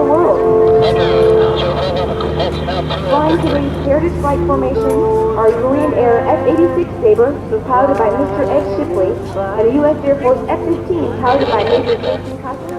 world. Flying today's Heritage Flight Formation are Korean Air F-86 Sabre, piloted by Mr. Ed Shipley, and a U.S. Air Force F-15, piloted by Major Jason Costello.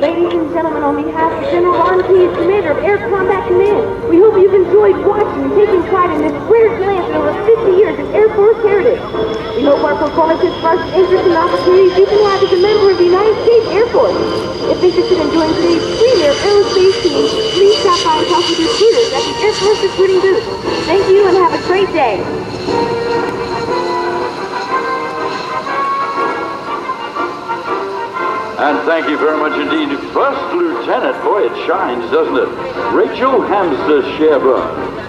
Ladies and gentlemen, on behalf of General Ron Keyes, Commander of Air Combat Command, we hope you've enjoyed watching and taking pride in this rare glance at over 50 years of Air Force heritage. We hope our performances sparked interest and opportunities you can have as a member of the United States Air Force. If interested in joining today's premier aerospace team, please stop by and talk with recruiters at the Air Force recruiting booth. Thank you and have a great day. And thank you very much indeed. First Lieutenant, boy, it shines, doesn't it? Rachel Hamster Sherbrooke.